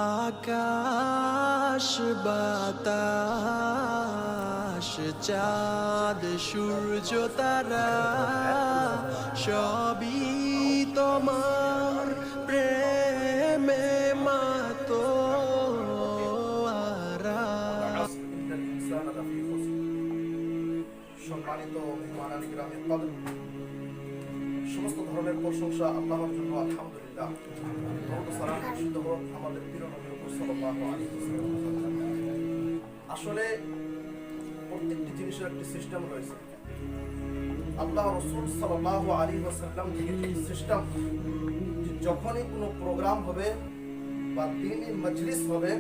আকাশ বাতাস চাঁদ সূর্য তারা সবই তোমার প্রেমে মাতোয়ারা। সম্মানিত সমস্ত ধরনের প্রশংসা আল্লাহর জন্য, আলহামদুলিল্লাহ। আমাদের প্রিয় নবী সাল্লাল্লাহু আলাইহি ওয়াসাল্লাম। আসলে প্রত্যেকটি জিনিসের একটি সিস্টেম রয়েছে। আল্লাহ রাসূল সাল্লাল্লাহু আলাইহি ওয়াসাল্লাম থেকে সিস্টেম, যখনই কোনো প্রোগ্রাম হবে বা দ্বীনি মজলিস হবে,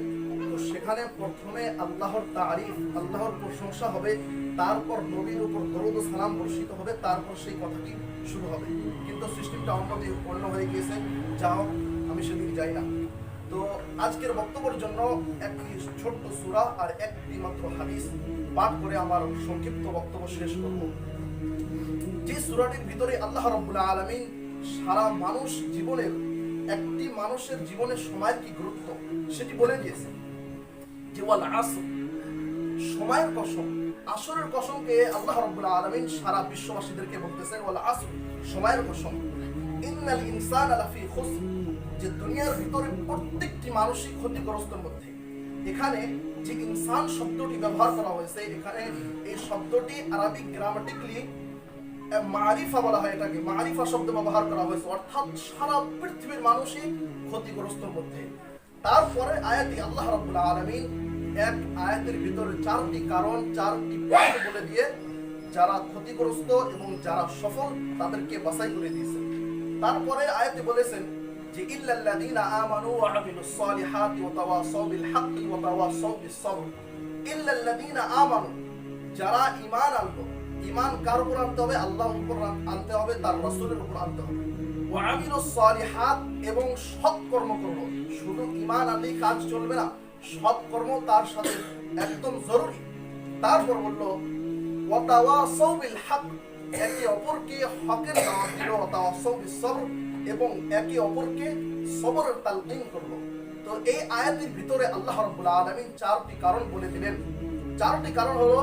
তো সেখানে প্রথমে আল্লাহর তারিফ, আল্লাহর প্রশংসা হবে, তারপর নবীর উপর দরুদ ও সালাম বর্ষিত হবে, তারপর সেই কথাটি শুরু হবে। কিন্তু সিস্টেমটা অন্য হয়ে গিয়েছে। যাও, আমি সেদিকে যাই না। তো আজকের বক্তব্যের জন্য একটি ছোট্ট সূরা আর একটি মাত্র হাদিস পাঠ করে আমার সংক্ষিপ্ত বক্তব্য শেষ করব। যে সূরাটির ভিতরে আল্লাহ রাব্বুল আলামিন সারা মানুষ জীবনের, একটি মানুষের জীবনের সময়ের কি গুরুত্ব সেটি বলে দিয়েছে। যে ওয়াল আসর, সময়ের কসম, আসরের কসমকে আল্লাহ রাব্বুল আলামিন সারা বিশ্ববাসীদেরকে বলতেছেন ওয়াল আসর, সময়ের কসম। ইন্নাল ইনসানা লাফি খুসর, যে দুনিয়ার ভিতরে প্রত্যেকটি মানুষই ক্ষতিগ্রস্তের মধ্যে। এখানে যে ইনসান শব্দটি ব্যবহার করা হয়েছে, এখানে এই শব্দটি আরবিক গ্রামাটিক্যালি মারিফা বলা হয়, এটাকে মারিফা শব্দ ব্যবহার করা হয়েছে, অর্থাৎ সারা পৃথিবীর মানুষই ক্ষতিগ্রস্তের মধ্যে। তারপরে আয়াতে আল্লাহ রাব্বুল আলামিন এক আয়াতের ভিতরে চারটি কারণ, চারটি পয়েন্ট বলে দিয়ে যারা ক্ষতিগ্রস্ত এবং যারা সফল তাদেরকে বাছাই করে দিয়েছেন। তারপরে আয়াতে বলেছেন যে ইল্লাল্লাযীনা আমানু ওয়া আমিলুস সালিহাতি ওয়া তাওয়াসাউ বিল হাক্কি ওয়া তাওয়াসাউ বিস সবর। ইল্লাল্লাযীনা আমানু, যারা ঈমান আনলো। ঈমান কার উপর আনতে হবে? আল্লাহর উপর আনতে হবে, তার রাসূলের উপর আনতে হবে। ওয়া আমিলুস সালিহাত, এবং সৎকর্ম করলো। শুধু ঈমান আনলেই কাজ চলবে না, সৎকর্ম তার সাথে একদম জরুরি। তারপর বলল ওয়া তাওয়াসাউ বিল হক, একে অপরকে হকের দাওয়াত দিল, ওয়া তাওয়াসাউ বিস সবর, এবং একে অপরকে সবরের তালকিন করলো। তো এই আয়াতের ভিতরে আল্লাহ রাব্বুল আলামিন চারটি কারণ বলে দিলেন। চারটি কারণ হলো,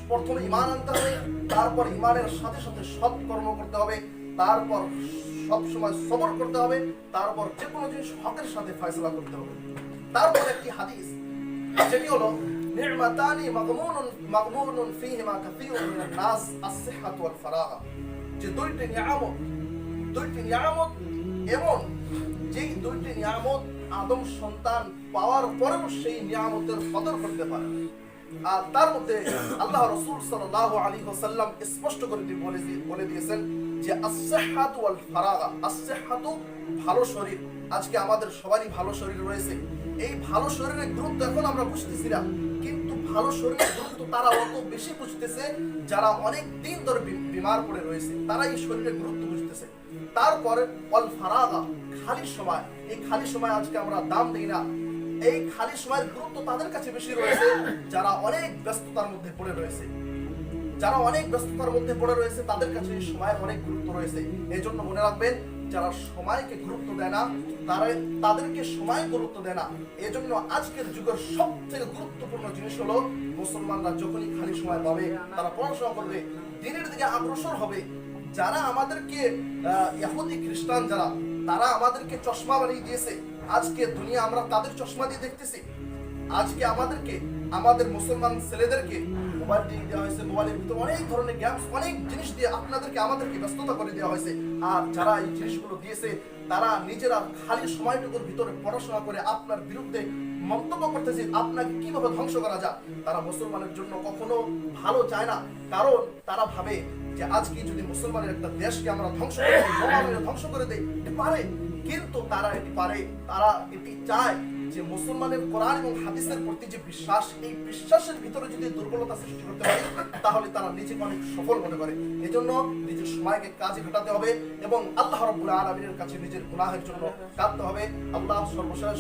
প্রথমে ঈমান আনতে হবে, তারপর ঈমানের সাথে সাথে সৎকর্ম করতে হবে, তারপর সব সময় সবর করতে হবে, তারপর যে কোনো জিনিস হকের সাথে ফয়সালা করতে হবে। তারপর একটি হাদিস, যেটি হলো নি'মাতানি মাগমুনুন ফীহিমা কাসীরুন মিনান নাস, আস-সিহহাতু ওয়াল ফারাগ। যে দুইটি নিয়ামত এমন, যেই দুইটি নিয়ামত আদম সন্তান পাওয়ার পরেও সেই নিয়ামতের কদর করতে পারে। আর তার মধ্যে আল্লাহ রাসূল সাল্লাল্লাহু আলাইহি ওয়াসাল্লাম স্পষ্ট করে বলে দিয়েছেন যে আস-সিহহাতু ওয়াল ফারাগ। আস-সিহহাতু, ভালো শরীর। আজকে আমাদের সবারই ভালো শরীর রয়েছে। এই ভালো শরীরের গুরুত্ব এখন আমরা বুঝতেছি না, কিন্তু ভালো শরীরের গুরুত্ব তারা অত বেশি বুঝতেছে যারা অনেক দিন ধরে বিমার পড়ে রয়েছে, তারা এই শরীরের গুরুত্ব বুঝতেছে। তারপরে ওয়াল ফারাগ, খালি সময়। এই খালি সময় আজকে আমরা দাম দিই না। এই খালি সময়ের গুরুত্ব তাদের কাছে বেশি রয়েছে যারা অনেক ব্যস্ততার মধ্যে পড়ে রয়েছে। তাদের কাছে এই সময়ের অনেক গুরুত্ব রয়েছে। এই জন্য মনে রাখবেন, যারা সময়কে গুরুত্ব দেয় না, তাদেরকে সময় গুরুত্ব দেয় না। এই জন্য আজকের যুগের সবথেকে গুরুত্বপূর্ণ জিনিস হলো, মুসলমানরা যখনই খালি সময় পাবে তারা পড়াশোনা করবে, দ্বীনের দিকে অগ্রসর হবে। যারা আমাদেরকে ইহুদি খ্রিস্টান তারা আমাদেরকে চশমা বানিয়ে দিয়েছে। আজকে দুনিয়া আমরা তাদের চশমা দিয়ে দেখতেছি। আজকে আমাদের মুসলমান ছেলেদেরকে মোবাইল দিয়ে দেওয়া হয়েছে, মোবাইলের ভিতরে অনেক ধরনের গেমস, অনেক জিনিস দিয়ে আমাদেরকে ব্যস্ততা করে দেওয়া হয়েছে। আর যারা এই জিনিসগুলো দিয়েছে, তারা নিজেরা খালি সময়টুকুর ভিতরে পড়াশোনা করে আপনার বিরুদ্ধে মন্তব্য করতেছে, আপনাকে কিভাবে ধ্বংস করা যায়। তারা মুসলমানের জন্য কখনো ভালো চায় না, কারণ তারা ভাবে যে আজকে যদি মুসলমানের একটা দেশকে আমরা ধ্বংস করে দেই, এটি পারে। কিন্তু তারা এটি চায় যে মুসলমানের কোরআন এবং হাদিসের প্রতি যে বিশ্বাস, এই বিশ্বাসের ভিতরে যদি দুর্বলতা সৃষ্টি করতে পারে, তাহলে তারা নিজেকে অনেক সফল মনে করে। এজন্য নিজের সময়কে কাজে খাটাতে হবে এবং আল্লাহ রাব্বুল আলামিনের কাছে নিজের গুনাহের জন্য কাঁদতে হবে। আল্লাহ সর্বশেষ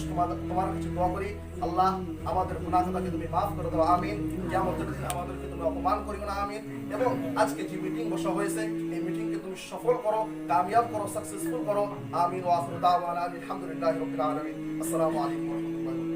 তোমার কাছে দোয়া করি, আল্লাহ আমাদের গুনাহটাকে তুমি মাফ করে দাও, আমিন। কিয়ামতের দিন আমাদেরকে তুমি অপমান করিও না, আমিন। এবং আজকে যে মিটিং বসা হয়েছে, এই মিটিংকে তুমি সফল করো, কামিয়াব করো, সাকসেসফুল করো। আমিন ওয়া আখিরু দাওয়ানা আলহামদুলিল্লাহি রাব্বিল আলামিন। আসসালামু আলাইকুম ওয়া রাহমাতুল্লাহি ওয়া বারাকাতুহু।